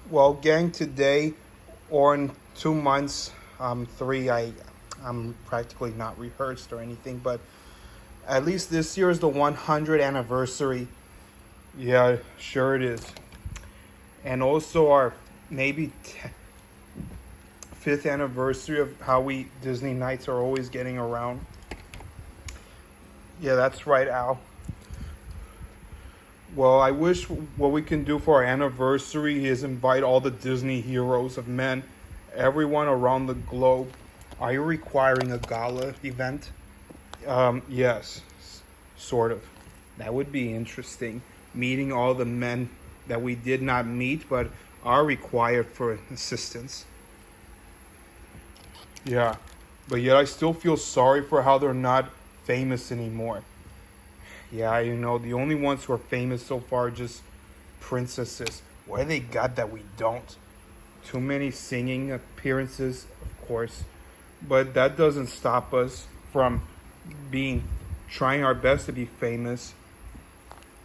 Well, gang, today or in 2 months, three, I'm practically not rehearsed or anything, but at least this year is the 100th anniversary. Yeah, sure it is. And also our maybe fifth anniversary of how we Disney nights are always getting around. Yeah, that's right, Al. Well, I wish what we can do for our anniversary is invite all the Disney heroes of men, everyone around the globe. Are you requiring a gala event? Yes, sort of. That would be interesting. Meeting all the men that we did not meet but are required for assistance. Yeah, but yet I still feel sorry for how they're not famous anymore. Yeah, the only ones who are famous so far are just princesses. What do they got that we don't? Too many singing appearances, of course, but that doesn't stop us from being trying our best to be famous.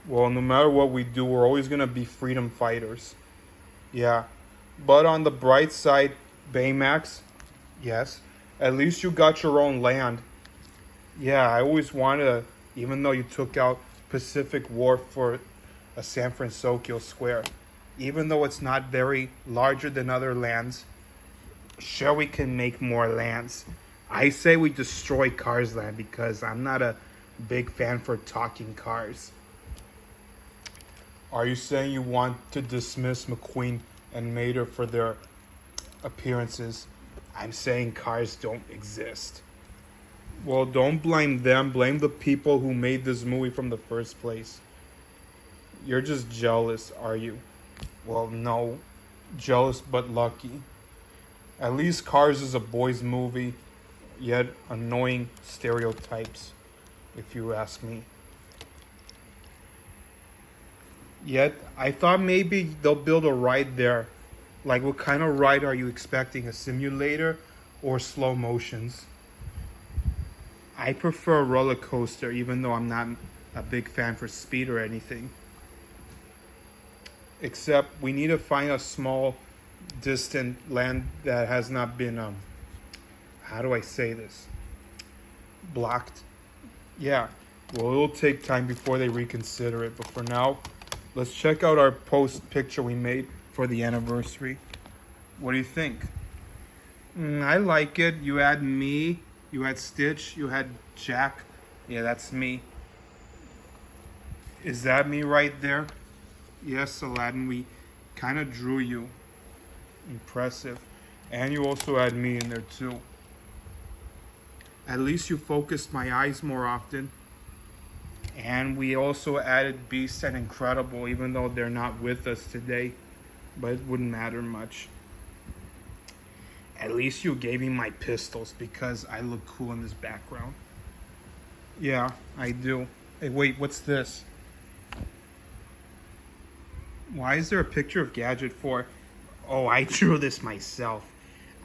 Well, no matter what we do, we're always gonna be freedom fighters. Yeah, but on the bright side, Baymax, yes, at least you got your own land. Yeah, I always wanted to, even though you took out Pacific Wharf for a San Francisco Square, even though it's not very larger than other lands, sure we can make more lands. I say we destroy Cars Land because I'm not a big fan for talking cars. Are you saying you want to dismiss McQueen and Mater for their appearances? I'm saying cars don't exist. Well, don't blame them. Blame the people who made this movie from the first place. You're just jealous, are you? Well, no. Jealous but lucky. At least Cars is a boys' movie, yet annoying stereotypes, if you ask me. Yet, I thought maybe they'll build a ride there. Like, what kind of ride are you expecting? A simulator or slow motions? I prefer a roller coaster, even though I'm not a big fan for speed or anything. Except we need to find a small, distant land that has not been, how do I say this? Blocked. Yeah, well, it'll take time before they reconsider it. But for now, let's check out our post picture we made for the anniversary. What do you think? I like it. You had me, you had Stitch, you had Jack. Yeah, that's me. Is that me right there? Yes, Aladdin, we kind of drew you. Impressive. And you also had me in there too. At least you focused my eyes more often. And we also added Beast and Incredible, even though they're not with us today. But it wouldn't matter much. At least you gave me my pistols because I look cool in this background. Yeah, I do. Hey, wait, what's this? Why is there a picture of Gadget for? Oh, I drew this myself.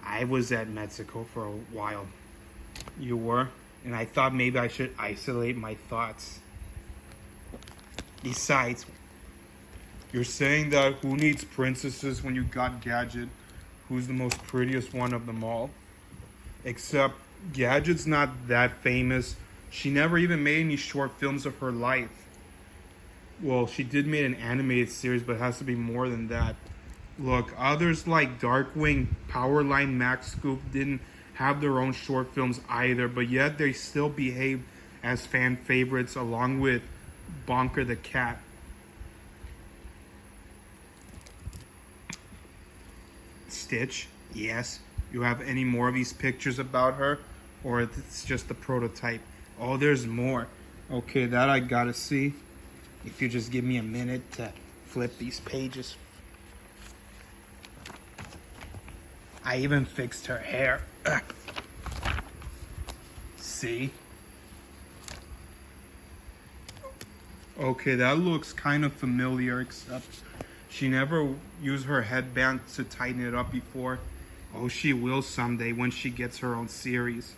I was at Mexico for a while. You were? And I thought maybe I should isolate my thoughts. Besides, you're saying that who needs princesses when you got Gadget, who's the most prettiest one of them all? Except Gadget's not that famous. She never even made any short films of her life. Well, she did make an animated series, but it has to be more than that. Look, others like Darkwing, Powerline, Max Scoop didn't have their own short films either, but yet they still behave as fan favorites along with Bonker the Cat. Stitch, yes. You have any more of these pictures about her? Or it's just the prototype? Oh, there's more. Okay, that I gotta see. If you just give me a minute to flip these pages. I even fixed her hair. See? Okay, that looks kind of familiar, except she never used her headband to tighten it up before. Oh, she will someday when she gets her own series.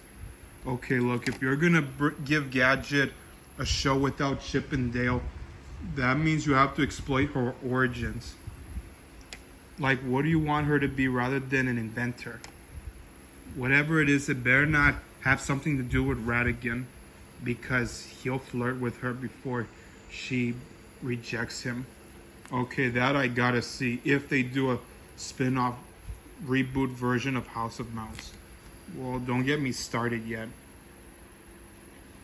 Okay, look, if you're gonna give Gadget a show without Chip and Dale, that means you have to exploit her origins. Like, what do you want her to be rather than an inventor? Whatever it is, it better not have something to do with Radigan, because he'll flirt with her before she rejects him. Okay, that I gotta see if they do a spin-off reboot version of House of Mouse. Well, don't get me started yet.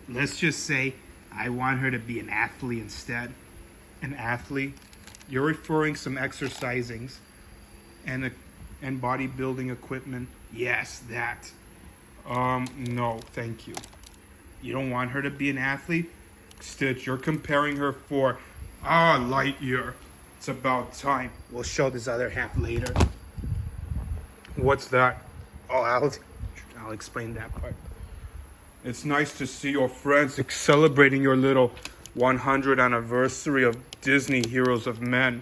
Let's just say I want her to be an athlete instead. An athlete? You're referring some exercisings and bodybuilding equipment. Yes, that. No, thank you. You don't want her to be an athlete? Stitch, you're comparing her for Lightyear. It's about time. We'll show this other half later. What's that? Oh, I'll explain that part. It's nice to see your friends celebrating your little 100th anniversary of Disney Heroes of Men.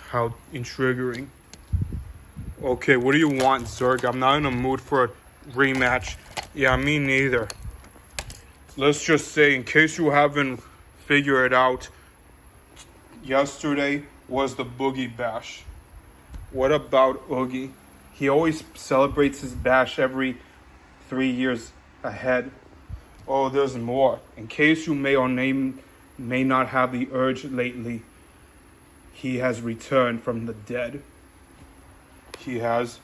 How intriguing. Okay, what do you want, Zurg? I'm not in a mood for a rematch. Yeah, me neither. Let's just say, in case you haven't figured it out, yesterday was the Boogie Bash. What about Oogie? He always celebrates his bash every 3 years ahead. Oh, there's more. In case you may or may not have the urge lately, he has returned from the dead. He has?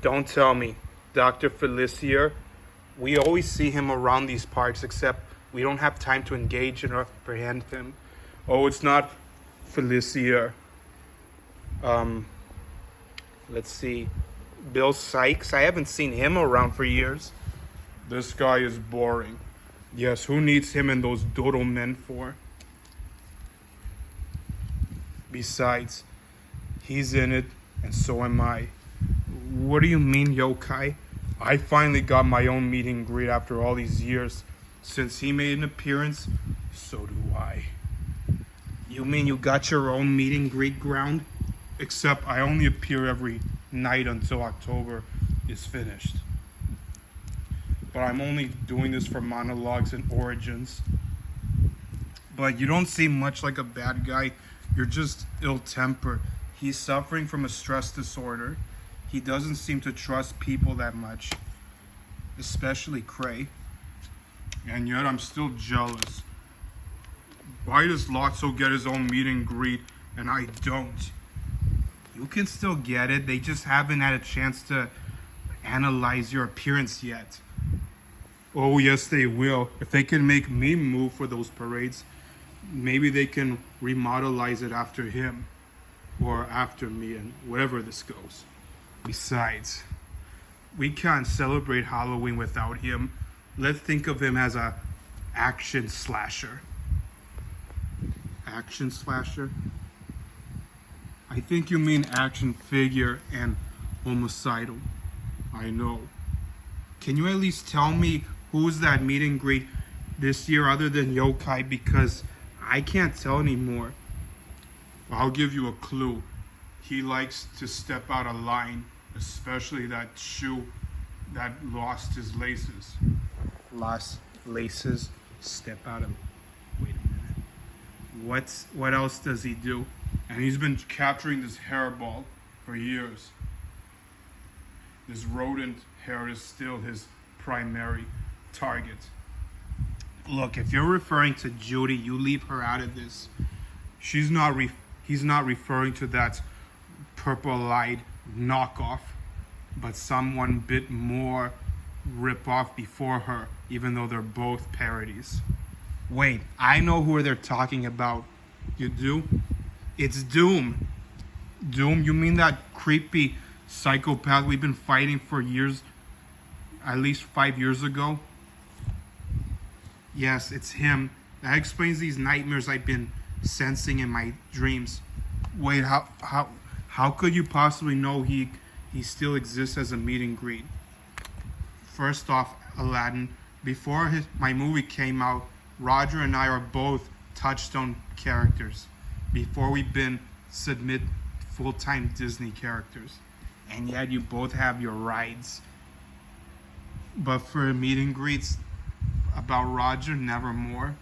Don't tell me. Dr. Felicier? We always see him around these parts, except we don't have time to engage and apprehend him. Oh, it's not Felicier. Let's see. Bill Sykes? I haven't seen him around for years. This guy is boring. Yes, who needs him and those dodo men for? Besides, he's in it, and so am I. What do you mean, yokai? I finally got my own meet and greet after all these years. Since he made an appearance, so do I. You mean you got your own meet and greet ground? Except I only appear every night until October is finished. But I'm only doing this for monologues and origins. But you don't seem much like a bad guy. You're just ill-tempered. He's suffering from a stress disorder. He doesn't seem to trust people that much, especially Cray. And yet I'm still jealous. Why does Lotso get his own meet and greet and I don't? You can still get it. They just haven't had a chance to analyze your appearance yet. Oh, yes, they will. If they can make me move for those parades, maybe they can remodelize it after him or after me and wherever this goes. Besides, we can't celebrate Halloween without him. Let's think of him as a action slasher. Action slasher? I think you mean action figure and homicidal. I know. Can you at least tell me who's that meet and greet this year other than Yokai? Because I can't tell anymore. I'll give you a clue. He likes to step out of line, especially that shoe that lost his laces. Lost laces? Step out of... Wait a minute. What else does he do? And he's been capturing this hairball for years. This rodent hair is still his primary target. Look, if you're referring to Judy, you leave her out of this. He's not referring to that purple-eyed knockoff, but someone bit more rip-off before her, even though they're both parodies. Wait, I know who they're talking about. You do? It's Doom. Doom? You mean that creepy psychopath we've been fighting for years, at least 5 years ago? Yes, it's him. That explains these nightmares I've been sensing in my dreams. Wait, how could you possibly know he still exists as a meet and greet? First off, Aladdin, before my movie came out, Roger and I are both touchstone characters. Before we've been submit full-time Disney characters. And yet you both have your rides. But for meet and greets about Roger, nevermore.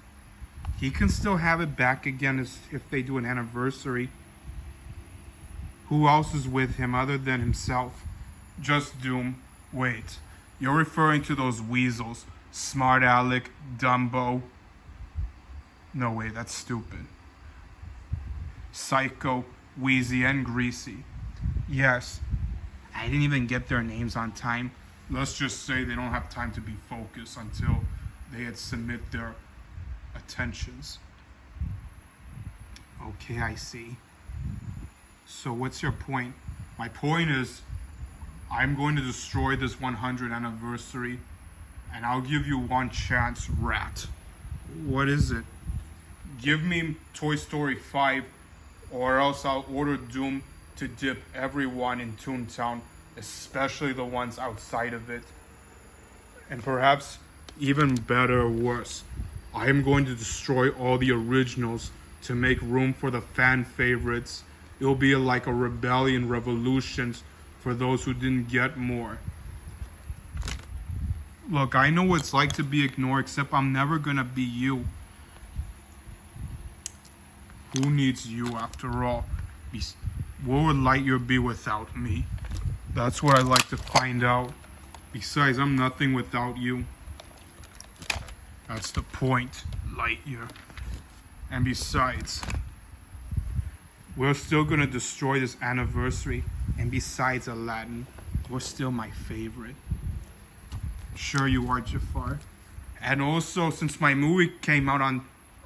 He can still have it back again if they do an anniversary. Who else is with him other than himself? Just Doom. Wait, you're referring to those weasels. Smart Alec, Dumbo. No way, that's stupid. Psycho, Wheezy, and Greasy. Yes, I didn't even get their names on time. Let's just say they don't have time to be focused until they had submit their attentions. Okay, I see. So what's your point? My point is, I'm going to destroy this 100th anniversary, and I'll give you one chance, rat. What is it? Give me Toy Story 5, or else I'll order Doom to dip everyone in Toontown, especially the ones outside of it. And perhaps even better or worse, I am going to destroy all the originals to make room for the fan favorites. It'll be like a rebellion, revolutions for those who didn't get more. Look, I know what it's like to be ignored, except I'm never gonna be you. Who needs you after all? What would Lightyear be without me? That's what I'd like to find out. Besides, I'm nothing without you. That's the point, Lightyear. And besides, we're still gonna destroy this anniversary. And besides, Aladdin, you're still my favorite. Sure you are, Jafar. And also, since my movie came out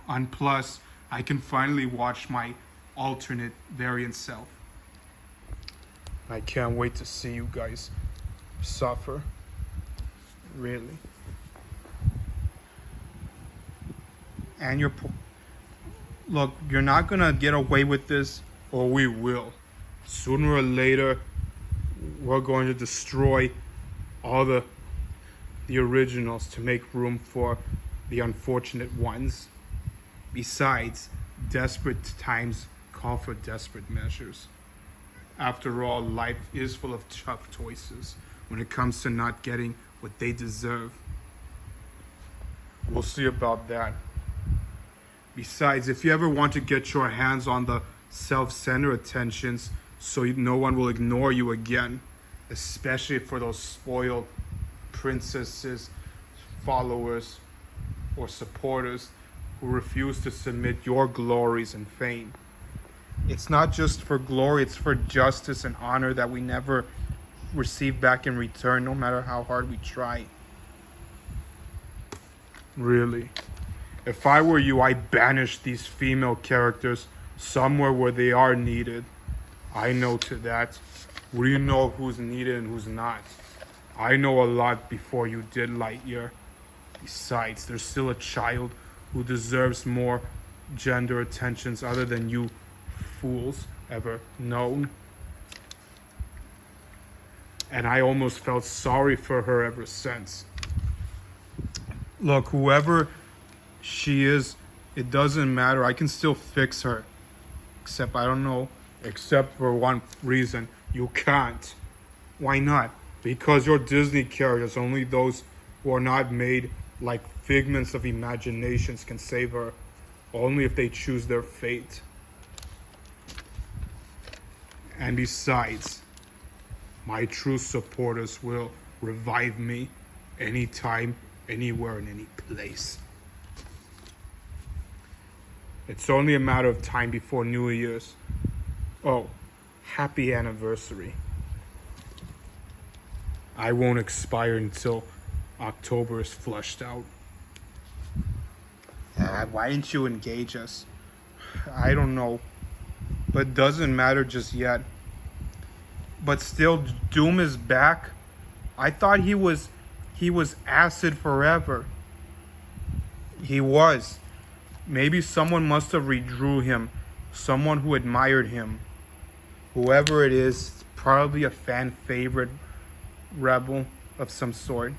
on Plus, I can finally watch my alternate variant self. I can't wait to see you guys suffer. Really. And look, you're not gonna get away with this, or we will. Sooner or later, we're going to destroy all the originals to make room for the unfortunate ones. Besides, desperate times call for desperate measures. After all, life is full of tough choices when it comes to not getting what they deserve. We'll see about that. Besides, if you ever want to get your hands on the self-centered attentions so no one will ignore you again, especially for those spoiled princesses, followers, or supporters who refuse to submit your glories and fame. It's not just for glory, it's for justice and honor that we never receive back in return, no matter how hard we try. Really. If I were you, I'd banish these female characters somewhere where they are needed. I know to that. We do know who's needed and who's not. I know a lot before you did, Lightyear. Besides, there's still a child who deserves more gender attentions other than you fools ever known. And I almost felt sorry for her ever since. Look, whoever she is, it doesn't matter. I can still fix her. Except for one reason. You can't. Why not? Because your Disney characters, only those who are not made like figments of imaginations can save her. Only if they choose their fate. And besides, my true supporters will revive me anytime, anywhere, in any place. It's only a matter of time before New Year's. Oh, happy anniversary. I won't expire until October is flushed out. Why didn't you engage us? I don't know. But doesn't matter just yet. But still, Doom is back. I thought he was acid forever. He was. Maybe someone must have redrew him. Someone who admired him. Whoever it is, probably a fan favorite rebel of some sort.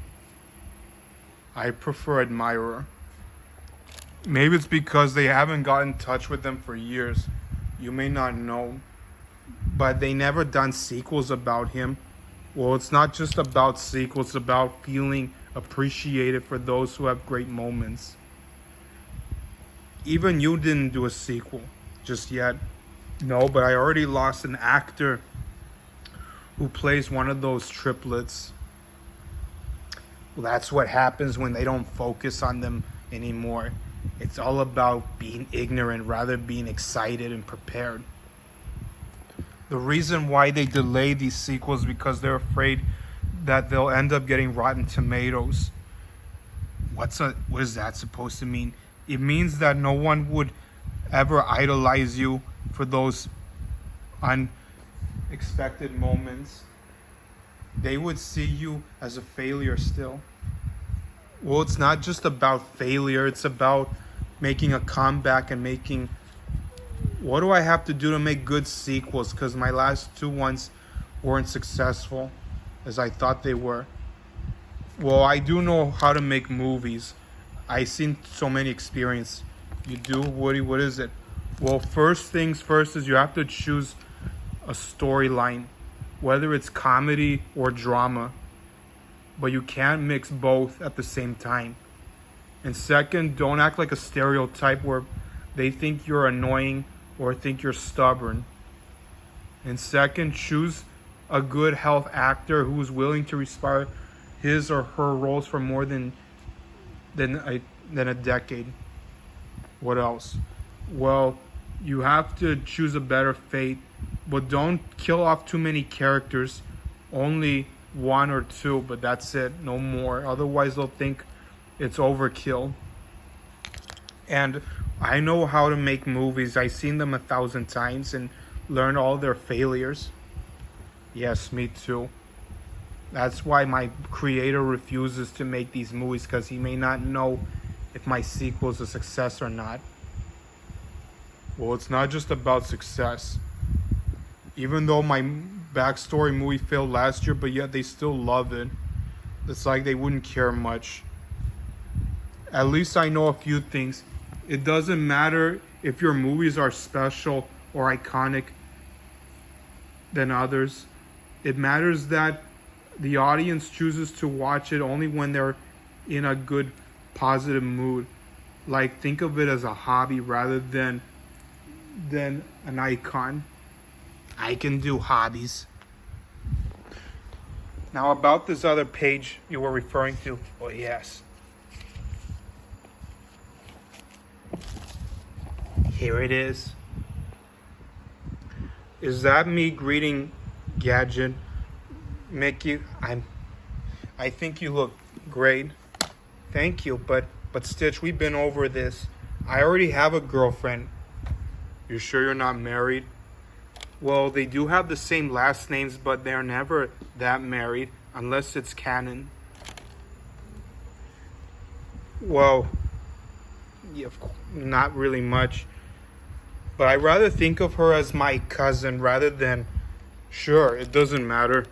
I prefer admirer. Maybe it's because they haven't got in touch with them for years. You may not know. But they never done sequels about him. Well, it's not just about sequels, it's about feeling appreciated for those who have great moments. Even you didn't do a sequel just yet. No, but I already lost an actor who plays one of those triplets. Well, that's what happens when they don't focus on them anymore. It's all about being ignorant rather than being excited and prepared. The reason why they delay these sequels is because they're afraid that they'll end up getting Rotten Tomatoes. What is that supposed to mean? It means that no one would ever idolize you for those unexpected moments. They would see you as a failure still. Well, it's not just about failure, it's about making a comeback and making, what do I have to do to make good sequels? Because my last two ones weren't successful as I thought they were. Well, I do know how to make movies. I've seen so many experience. You do, Woody? What is it? Well, first things first is you have to choose a storyline, whether it's comedy or drama. But you can't mix both at the same time. And second, don't act like a stereotype where they think you're annoying or think you're stubborn. And second, choose a good health actor who's willing to respire his or her roles for more than a decade. What else? Well, you have to choose a better fate, but don't kill off too many characters. Only one or two, but that's it, no more. Otherwise, they'll think it's overkill. And I know how to make movies. I've seen them 1,000 times and learned all their failures. Yes, me too. That's why my creator refuses to make these movies, because he may not know if my sequel is a success or not. Well, it's not just about success. Even though my backstory movie failed last year, but yet they still love it. It's like they wouldn't care much. At least I know a few things. It doesn't matter if your movies are special or iconic than others. It matters that the audience chooses to watch it only when they're in a good, positive mood. Like, think of it as a hobby rather than an icon. I can do hobbies. Now, about this other page you were referring to. Well, yes. Here it is. Is that me greeting Gadget? Mickey, I think you look great. Thank you, but Stitch, we've been over this. I already have a girlfriend. You sure you're not married? Well, they do have the same last names, but they're never that married, unless it's canon. Well, yeah, not really much. But I rather think of her as my cousin rather than, sure, it doesn't matter.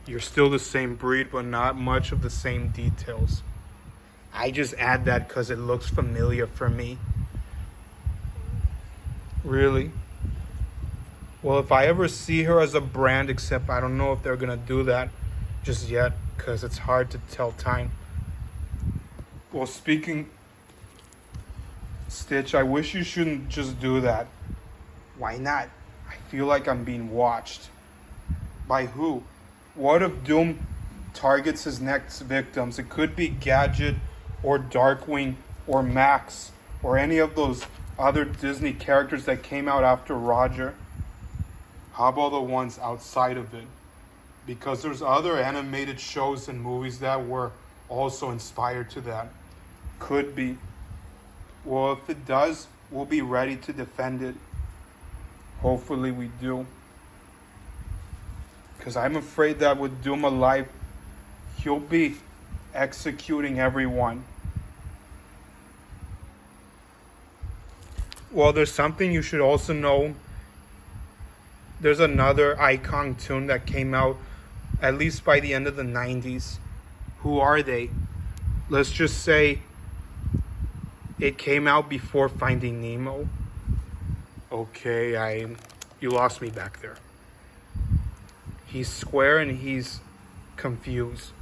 You're still the same breed, but not much of the same details. I just add that because it looks familiar for me. Really? Well, if I ever see her as a brand, except I don't know if they're going to do that just yet, because it's hard to tell time. Well, speaking, Stitch, I wish you shouldn't just do that. Why not? I feel like I'm being watched. By who? What if Doom targets his next victims? It could be Gadget or Darkwing or Max or any of those other Disney characters that came out after Roger. How about the ones outside of it? Because there's other animated shows and movies that were also inspired to that. Could be. Well, if it does, we'll be ready to defend it. Hopefully we do. Because I'm afraid that with Doom alive, he'll be executing everyone. Well, there's something you should also know. There's another icon tune that came out at least by the end of the 90s. Who are they? Let's just say it came out before Finding Nemo. Okay, you lost me back there. He's square and he's confused.